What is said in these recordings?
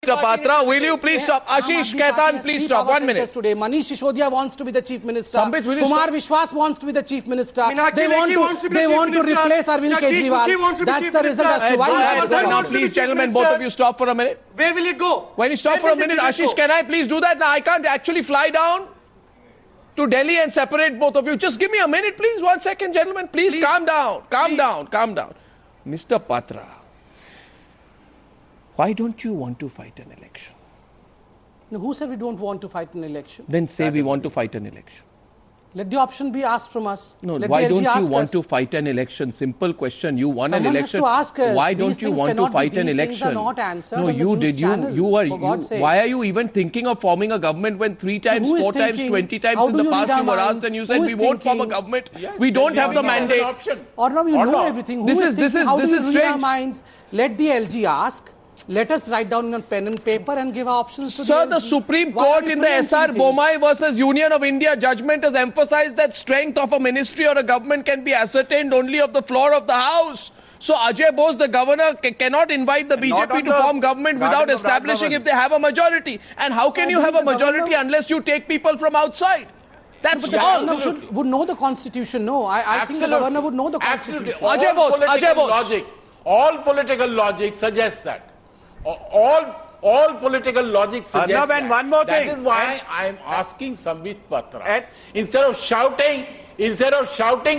Mr. Patra, will you please stop? Ashish Khaitan, please stop. 1 minute. Today, Manish Sisodiya wants to be the chief minister. Sambit, will you Kumar stop? Vishwas wants to be the chief minister. Meenakshi Lekhi wants to be the chief want to minister. replace Arvind Jagdeep Mukhi Kejriwal. wants to be That's chief the result as to why. Now, please, gentlemen, both of you stop for a minute. Where will it go? When you stop for a minute, Ashish, can I please do that? Now, I can't actually fly down to Delhi and separate both of you. Just give me a minute, please. 1 second, gentlemen. Please calm down. Calm down. Mr. Patra, why don't you want to fight an election? No, who said we don't want to fight an election? Then say we want to fight an election. Let the option be asked from us. No, Let why the LG don't you ask want us. to fight an election? Simple question. You won an Someone has election. to ask us. Why These don't you things want to cannot be- fight an these things election? are not answered No, on the you news did. channel, for God's sake. Why are you even thinking of forming a government when 3 times, Who is 4 times, thinking? 20 times How in do the you past read our you were asked minds? and you said Who we is won't form a thinking? government? Yes, We don't have the mandate. Or no, you Or know not. everything. This Who is how do you read our strange. minds? Let the LG ask. Let us write down on pen and paper and give our options to Sir, the LG. Supreme Why are Court we in the preempting SR things? Bomai versus Union of India judgment has emphasized that strength of a ministry or a government can be ascertained only of the floor of the House. So Ajay Bose, the governor, cannot invite the BJP to form government without establishing if they have a majority. And how can you have a majority unless you take people from outside? That's But the all. governor would know the constitution. No, I think the governor would know the constitution. Absolutely. Ajay Bose, Ajay Bose. All political logic suggests that. All political logic suggests Arnab, that. and one more thing. That is why I am asking Sambit Patra, instead of shouting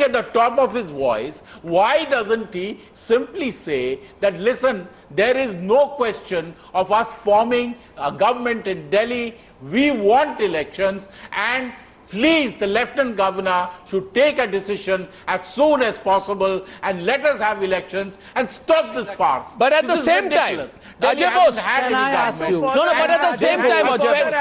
at the top of his voice, why doesn't he simply say that, listen, there is no question of us forming a government in Delhi, we want elections, and please, the Lieutenant Governor should take a decision as soon as possible and let us have elections and stop this farce. But at This the is same ridiculous. time, Delhi Ajay hasn't Bose, had can any I ask government. you? No, but at the same time, Ajay Bose. Mr. There's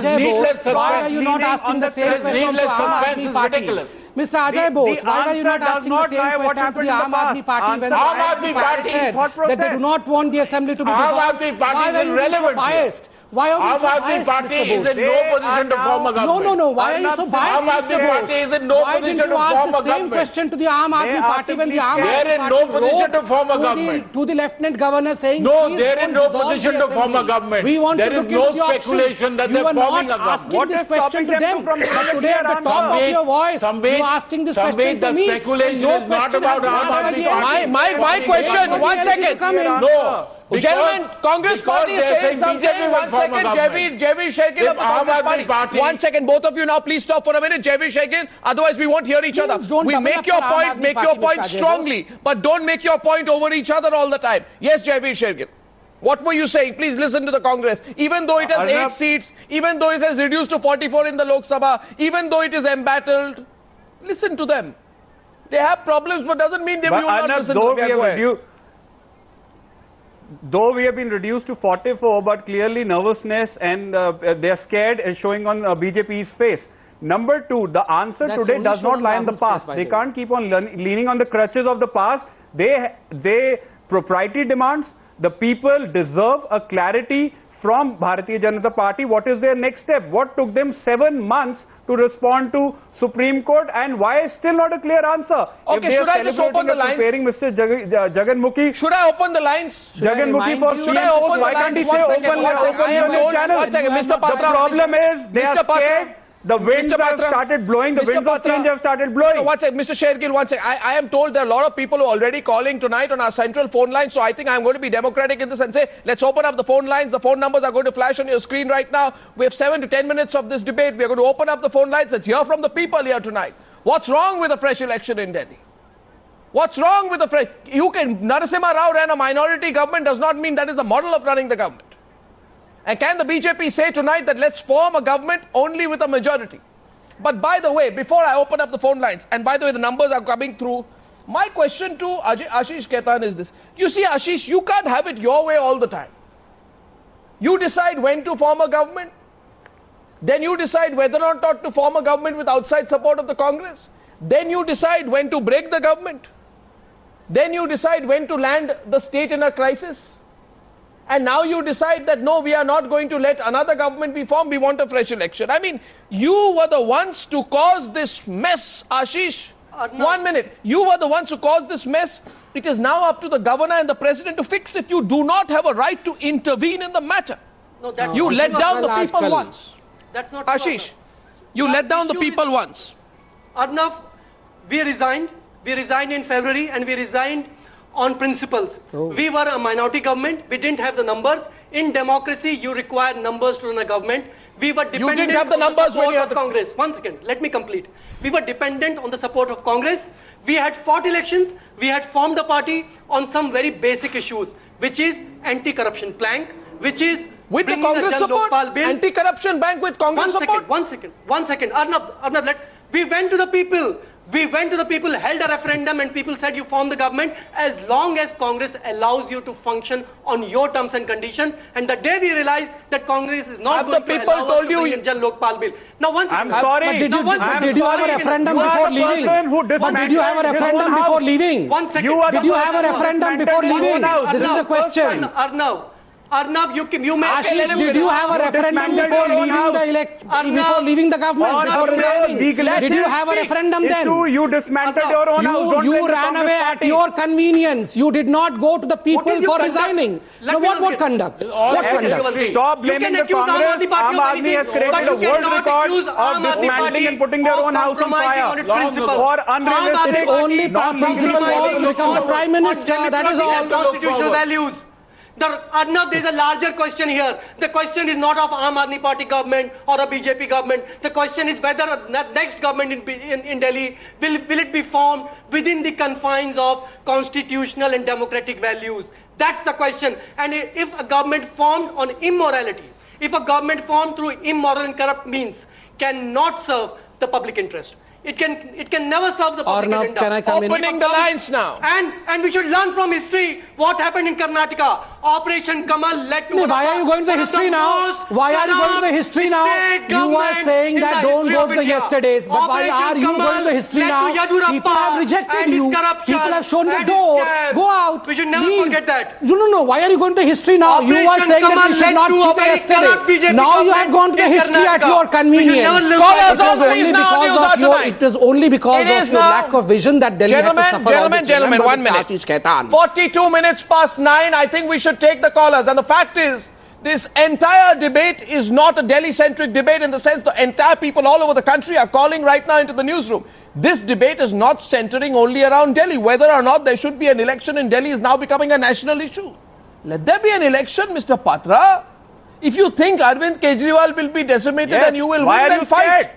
Ajay needless Bose, why are you not suspense. asking the same question to Needless Aam suspense Aadmi is Party? ridiculous. Mr. Ajay Bose, why are you not answer asking does the same not lie what question to the happened in Aam the Aadmi past. Party when the Aam Aam Aadmi Aadmi Party Party said thought process. that they do not want the assembly to be Aam dissolved? Aadmi Party Why is are you so irrelevant here. biased? Why are you Aam so Aadmi biased, Party Mr. is Bose? in no position to form a government. No. Why are you so biased, Aam Aadmi Mr. Party Bose? is in no Why didn't position you to ask form the a same government. question to the Aam Aadmi are Party when the Aam They are Aadmi in Party no position to form a wrote government. to the Lieutenant Governor saying, No, please they are in don't no dissolve position the to form a assembly. government. We want There to is look no into the options. speculation that You they're are forming not a government. asking What this is question stopping to them them. from But giving a today at the clear top of answer? your voice, Sambit, you are asking this question Sambit, to the me. speculation and no is not question about has been Aam asked by Aadmi the Party. LG. My question, For the 1 LG to second. come in. No. Gentlemen, Congress Party is saying something. 1 second, Javier Shekhar of the Congress Party. 1 second, both of you now please stop for a minute. Javier Shekhar, otherwise we won't hear each other. Please don't We double make up your for Aam point, Aadmi make Party, your Mr. point Ajay strongly, but don't make your point over each other all the time. Yes, Javier Shekhar. What were you saying? Please listen to the Congress. Even though it has 8 seats, even though it has reduced to 44 in the Lok Sabha, even though it is embattled, listen to them. They have problems, but doesn't mean they will not Arnab, listen to them. Though we have been reduced to 44, but clearly nervousness and they are scared is showing on BJP's face. Number 2, the answer That's today only does not shown lie in the Rahul's face, past. by They the can't keep on leaning on the crutches of the past. They propriety demands. The people deserve a clarity from Bharatiya Janata Party. What is their next step? What took them 7 months to respond to Supreme Court, and why is still not a clear answer? Okay, should I just open the lines? Preparing Mr. Jaganmukhi. Should I open the lines? Jaganmukhi for Should I open the why lines? can't he say 1 second, open 1 second. I am your told, channel? 1 second, Mr. Patra. The problem is they are Mr. Patra. scared. The winds Mr. have Patra. started blowing. The Mr. winds of Patra. change have started blowing. No, 1 second, Mr. Shergill, 1 second. I am told there are a lot of people who are already calling tonight on our central phone line, so I think I'm going to be democratic in this and say, let's open up the phone lines. The phone numbers are going to flash on your screen right now. We have 7 to 10 minutes of this debate. We are going to open up the phone lines. Let's hear from the people here tonight. What's wrong with a fresh election in Delhi? What's wrong with a fresh... Narasimha Rao ran a minority government does not mean that is the model of running the government. And can the BJP say tonight that let's form a government only with a majority? But by the way, before I open up the phone lines, and by the way, the numbers are coming through, my question to Ashish Khaitan is this. You see, Ashish, you can't have it your way all the time. You decide when to form a government. Then you decide whether or not to form a government with outside support of the Congress. Then you decide when to break the government. Then you decide when to land the state in a crisis. And now you decide that no, we are not going to let another government be formed, we want a fresh election. I mean, you were the ones to cause this mess, Ashish. No. 1 minute. You were the ones who caused this mess. It is now up to the governor and the president to fix it. You do not have a right to intervene in the matter. No, that's You let down the Kal, people Kal. once. That's not true, Ashish, Arnav. you let down the issue is- people once. Arnav, we resigned. We resigned in February and we resigned on principles. Oh. We were a minority government. We didn't have the numbers. In democracy, you require numbers to run a government. We were dependent didn't have the on numbers when support you of had the- Congress. One second, let me complete. We were dependent on the support of Congress. We had fought elections. We had formed a party on some very basic issues, which is anti-corruption plank, which is With the bringing Congress Jan support, Lokpal bill. anti-corruption bank with Congress support. One second. Arnav, we went to the people. We went to the people, held a referendum, and people said you form the government as long as Congress allows you to function on your terms and conditions. And the day we realized that Congress is not Have going the to people allow us told to you- bring in Jan Lokpal bill. Now, one second. I'm sorry. But did you, No, one but second. did you have a Sorry, referendum you are before the leaving? person who But did you have a dismantled his referendum own before house. leaving? One second. You are the Did you have a person who referendum before dismantled his own leaving? house. This is the question. Arnav, you may... Ashish, did you have a referendum dismantled before your own leaving the Arnav, before leaving the government, Or before the resigning? legal Did you have a referendum then? issue, you dismantled your own house. Don't You blame the ran Congress away at party. your convenience. You did not go to the people is your for conduct? resigning. Let Now me what ask you. conduct? All What evidence. conduct? Stop You blaming can the accuse Aam Congress. Aadmi Party Aam of Aadmi anything, has created but a you world cannot record accuse of Aam Aadmi dismantling Party and putting their of own house on compromising fire. on its Long principle. ago. For Aam Aadmi unrealistic, Its only not principle was to legally become the Prime Minister. That is all. Constitutional values. Arnav, there is a larger question here. The question is not of Aam Aadmi Party government or a BJP government. The question is whether the next government in Delhi will it be formed within the confines of constitutional and democratic values. That's the question. And if a government formed on immorality, if a government formed through immoral and corrupt means cannot serve the public interest, it can never serve the public Arnav, agenda. can I come in? Opening the lines now. And we should learn from history what happened in Karnataka. Operation Kamal led to... Why are you going to the history now? Why are you going to the history now? You are saying that don't go to the yesterdays. But why are you going to the history now? People have rejected you. People have shown the door. Go out. We should never Leave. forget that. No. Why are you going to the history now? You are Operation saying that Kamal we should led not to a see the very corrupt yesterday. BJP Now you have gone to the in history at Karnataka. your We should convenience. never look Scholars at on, please, now, news are tonight. It is only because It is of your now- lack of vision that Delhi had to suffer all this. Gentlemen, Remember 1 this minute. Ashish Khaitan. 42 minutes past 9. I think we should take the callers. And the fact is, this entire debate is not a Delhi-centric debate in the sense the entire people all over the country are calling right now into the newsroom. This debate is not centering only around Delhi. Whether or not there should be an election in Delhi is now becoming a national issue. Let there be an election, Mr. Patra. If you think Arvind Kejriwal will be decimated Yes. and you will Why win, are then you fight. scared?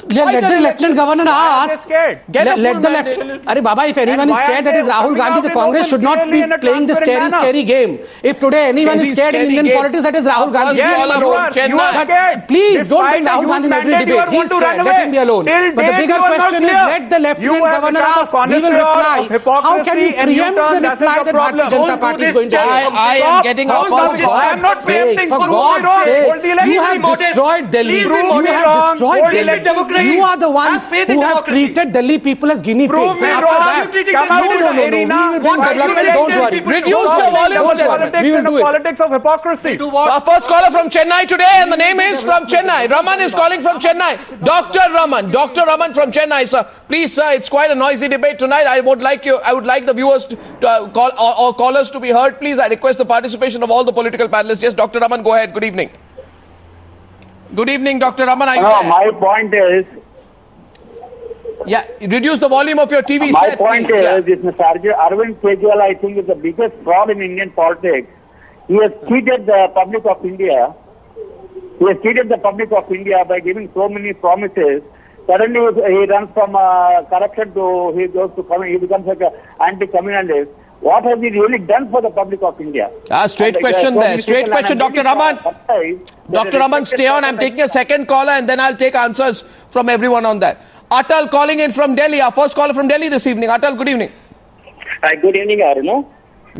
Let the Lieutenant Governor Why are they ask. scared? Get a Let full the mandate. Arey Baba, if anyone And is why scared, are that is they Rahul coming Gandhi. out The in Congress open should not be clearly in a playing this transparent scary game. If today anyone Scary, is scared in scary Indian game. politics, that is Rahul Gandhi. First Yes, caller you from are Chennai. scared. Please don't Despite bring the Rahul youth Gandhi in every mandate, you debate. are He's going to run scared. Let away. him be alone. Till But the date, bigger you are not question is, clear. let the You Lieutenant have Governor become a ask. We will connoisseur reply. of How can hypocrisy you and preempt the U-turn? That is reply the that Bharatiya problem. Janata Don't do Party is this, going to Jay. give? I am Stop. getting Don't off do on this. God. I am not preempting. For Prove God's me wrong. sake, Hold the election. you have modest. destroyed Delhi. Please be You modest. have destroyed Hold Delhi. democracy. You are the ones Have faith in who have democracy. treated Delhi people as guinea Prove pigs. me And after wrong. that, You treated Come them- out no, in no, no, arena. no. We will bring What are you development. doing? Don't Tell worry. people to Reduce vote. your volume, Don't worry. Politics We will and do the it. politics of hypocrisy. Our first caller from Chennai today, and the name is from Chennai. Raman is calling from Chennai. Dr. Raman from Chennai, sir. Please, sir, it's quite a noisy debate tonight. I would like the viewers to call or callers to be heard. Please, I request the participation of all the political panelists. Yes, Dr. Raman, go ahead. Good evening. Good evening, Dr. Raman. Are you No, there? my point is, Yeah, reduce the volume of your TV my set, point please. is, this Mr. Arvind Kejriwal, I think, is the biggest fraud in Indian politics. He has cheated the public of India. He has cheated the public of India by giving so many promises. Suddenly, he runs from corruption to he becomes like an anti-communalist. What has he really done for the public of India? Straight And, question so there. many Straight people, and question, I'm Dr. really Raman. surprised that Dr. a Raman, respected stay on. I'm person taking a second caller and then I'll take answers from everyone on that. Atal calling in from Delhi. Our first caller from Delhi this evening. Atal, good evening. Hi, good evening, Aruna.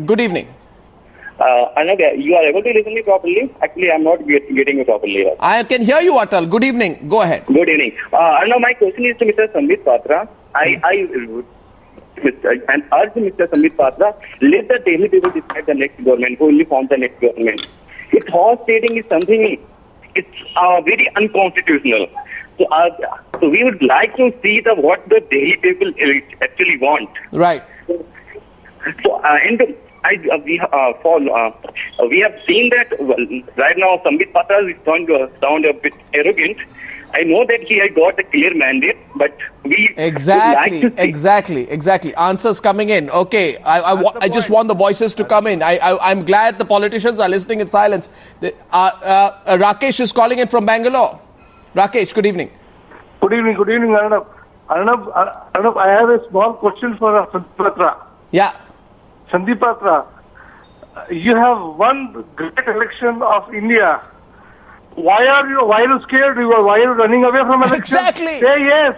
Good evening. Arnav, you are able to listen me properly? Actually, I'm not getting you properly. I can hear you, Atal. Good evening. Go ahead. Good evening. Arnav, my question is to Mr. Sambit Patra. I urge Mr. Sambit Patra, let the Delhi people decide the next government, who will form the next government. His horse trading is something, it's very unconstitutional. So we would like to see what the Delhi people actually want. Right. So, and we have seen that right now Sambit Patra is sound a bit arrogant. I know that he had got a clear mandate, but we Exactly. Answers coming in. Okay, I just want the voices to come in. I'm glad the politicians are listening in silence. Rakesh is calling in from Bangalore. Rakesh, good evening. Good evening, Arnab. Arnab, I have a small question for Sandeep Patra. Yeah. Sandeep Patra, you have won great election of India. Why are you scared? Why are you running away from elections? Exactly. Say yes.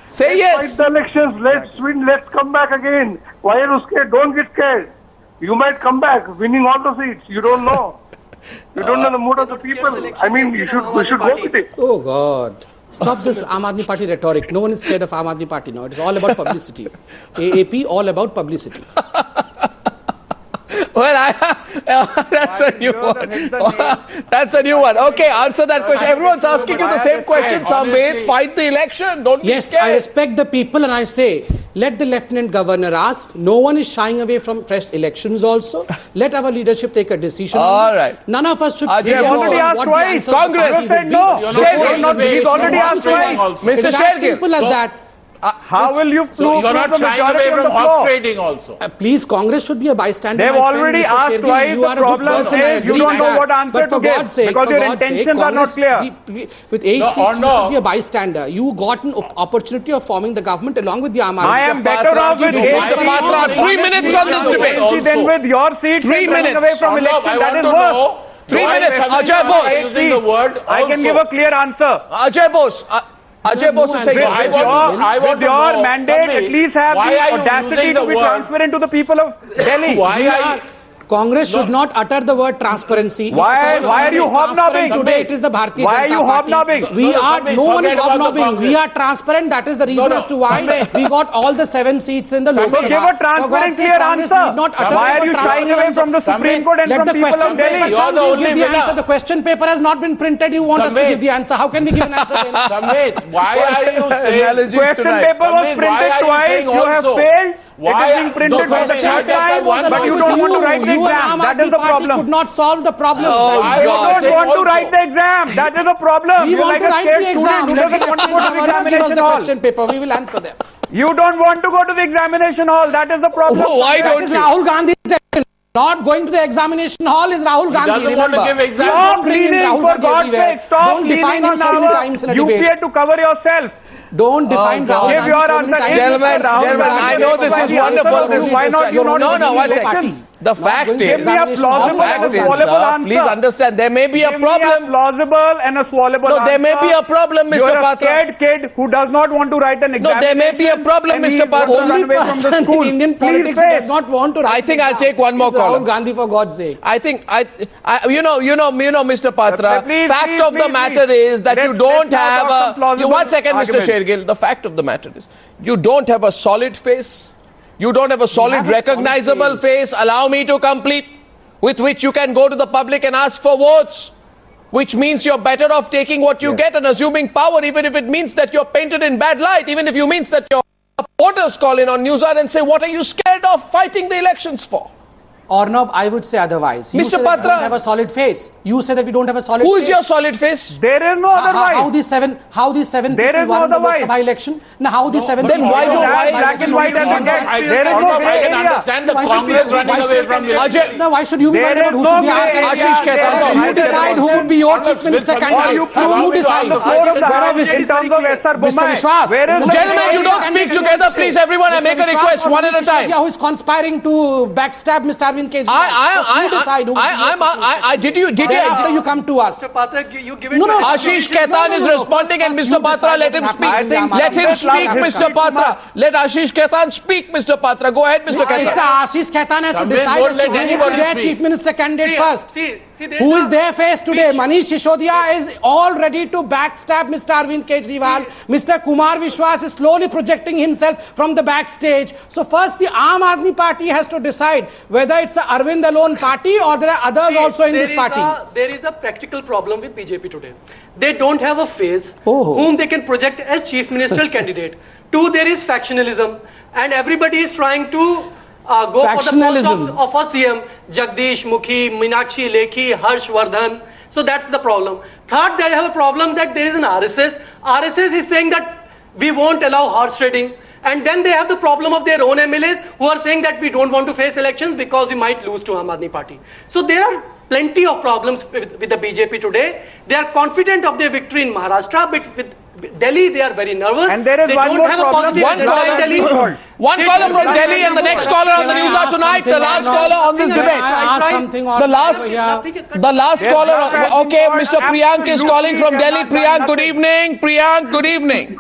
Say yes. Fight the elections. Let's win. Let's come back again. Why are you scared? Don't get scared. You might come back, winning all the seats. You don't know. You don't know the mood of the people. I mean, we should go with it. Oh God. Stop this Aam Aadmi Party rhetoric. No one is scared of Aam Aadmi Party now. It is all about publicity. AAP, all about publicity. Well, that's a new one. That's a new one. Okay, answer that question. Everyone's asking you the same question, Samved. Fight the election. Don't be scared. Yes, I respect the people and I say, let the Lieutenant Governor ask. No one is shying away from fresh elections also. Let our leadership take a decision. All right. None of us should... He has already asked twice. Congress said no. He's already asked twice. Mr. Shergill. Simple as that. How will you prove you're not shying away from horse trading also? Please, Congress should be a bystander. They've already asked twice. The problem is you don't know what answer to give because your intentions are not clear. With 8 seats, you should be a bystander. You got an opportunity of forming the government along with the Aam Aadmi. I am better off with 8 seats. 3 minutes on this debate. Then with your seats 3 minutes away from election, that is worse. 3 minutes. Ajay Bose. I can give a clear answer. Ajay Bose. Ajay Bose is saying, with your mandate, at least have the audacity to be transparent to the people of Delhi. Congress should not utter the word transparency. Why are you hobnobbing? Today it is the Bharatiya Janata Party. Why are you hobnobbing? No one is hobnobbing. We are transparent. That is the reason as to why we got all the 7 seats in the Lok Sabha. Give a transparent, clear answer. Why are you shying away from the Supreme Court and from people of Delhi? Give the answer. The question paper has not been printed. You want us to give the answer. How can we give an answer then? Samved, why are you saying question paper was printed twice. You have failed. It is being printed for the third time, but you don't want to write the exam. That is the problem. Could not solve the problem. You don't want to write the exam. That is the problem. We want to write the exam. Who doesn't want to go to the examination hall? Question paper. We will answer them. You don't want to go to the examination hall. That is the problem. Why don't you? Rahul Gandhi's action. Not going to the examination hall is Rahul Gandhi. Doesn't want to give exam. Stop leaning, for God's sake. Stop leaning on our UPA to cover yourself. Don't define Rahul Give your answer. Gentlemen, I know this is wonderful. Why not you not? No, one second. The fact is, give me a plausible and a swallowable answer. Please understand, there may be a problem. Give me a plausible and a swallowable answer. No, there may be a problem, Mr. Patra. You're a scared kid who does not want to write an exam. No, there may be a problem, Mr. Patra. Only person in Indian politics does not want to write. I think I'll take one more call. Rahul Gandhi, for God's sake. I think, you know, Mr. Patra, fact of the matter is that you don't have a... One second, Mr. Shergill. The fact of the matter is, you don't have a solid face. You don't have a solid, recognizable face. Allow me to complete, with which you can go to the public and ask for votes. Which means you're better off taking what you get and assuming power, even if it means that you're painted in bad light, even if you means that your voters call in on Newshour and say, what are you scared of fighting the elections for? Arnab, I would say otherwise. You Mr. say Patra, that we don't have a solid face. You say that we don't have a solid Who face. is your solid face? There is no otherwise. How these seven people won the Lok Sabha election? Now how these 7 Then people why don't black and white and again? There is no I gray can area. understand the Congress running away from you. Now why should you be worried about who should be our candidate? Ashish Khaitan. You decide who would be your chief minister candidate. You decide. the floor of the House in terms of SR Bommai. Where is Gentlemen, you don't speak together, please. Everyone, I make a request, one at a time. Who is conspiring to backstab Mr. Arvind Kejriwal? Did you? After you come to us. Mr. Patra, you give it No, to Ashish Khaitan is responding and Mr. Patra, let him speak. Let him speak, Mr. Patra. Let Ashish Khaitan speak, Mr. Patra. Go ahead, Mr. Khaitan. Mr. Ashish Khaitan has to decide won't let who is anybody their speak. chief minister candidate first. See, Who is their face today? Manish Sisodiya is all ready to backstab Mr. Arvind Kejriwal. Mr. Kumar Vishwas is slowly projecting himself from the backstage. So first the Aam Aadmi Party has to decide whether it's a Arvind alone party or there are others also in this party. There is a practical problem with BJP today. They don't have a face Oh. whom they can project as chief ministerial candidate. Two, there is factionalism and everybody is trying to go for the post Factionalism. of a CM, Jagdish Mukhi, Meenakshi Lekhi, Harsh Vardhan. So that's the problem. Third, they have a problem that there is an RSS. RSS is saying that we won't allow horse trading. And then they have the problem of their own MLAs who are saying that we don't want to face elections because we might lose to Aam Aadmi Party. So there are plenty of problems with the BJP today. They are confident of their victory in Maharashtra, but with Delhi they are very nervous. And there is they one don't more have problem. a positive One agenda in caller, Delhi. one caller from Delhi and the next caller on the Can I News ask Tonight. The something last or caller not? on this Can debate. I ask something or The last, yeah. the last There's caller. nothing Okay, more Mr. Priyank is calling from Delhi. absolutely Priyank, good nothing. evening. Priyank, good evening.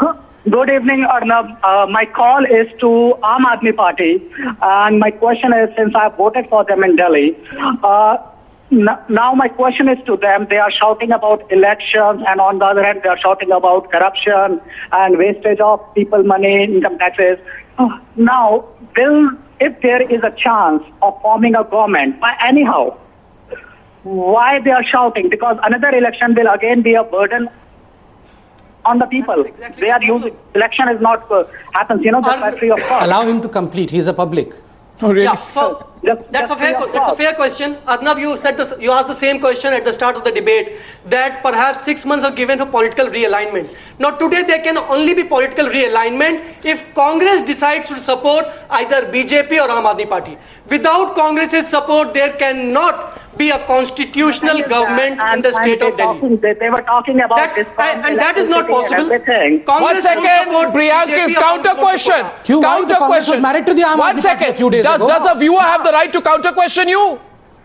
Good evening, Arnab. My call is to Aam Aadmi Party, and my question is, since I voted for them in Delhi, now my question is to them. They are shouting about elections, and on the other hand, they are shouting about corruption and wastage of people money, income taxes. Now, if there is a chance of forming a government, anyhow, why they are shouting? Because another election will again be a burden on the people. That's exactly They are the problem. using, election is not happens, the country of cost. Allow him to complete. He's a public. Oh, really? Yeah, so that's a fair question. Arnab, you asked the same question at the start of the debate, that perhaps 6 months are given for political realignment. Now today there can only be political realignment if Congress decides to support either BJP or Aam Aadmi Party. Without Congress's support, there cannot be a constitutional government in the state of Delhi. They were talking about this. And that is not possible. Everything. One second, Priyanka's counter question. Q, why the Counter Congress was question. married to the Aam One Aadmi Party a second. few days ago. Does a viewer have the right to counter question you?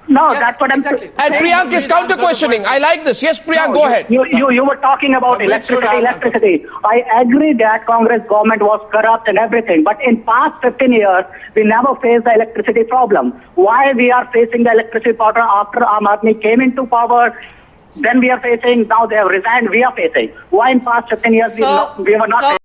No, Yes, that's what I'm exactly. And Priyank is counter questioning. I like this. Yes, Priyank, go ahead. You were talking about electricity. I agree that Congress government was corrupt and everything, but in past 15 years, we never faced the electricity problem. Why we are facing the electricity problem after Aam Aadmi came into power? Then we are facing, now they have resigned, we are facing. Why in past 15 years we were not facing?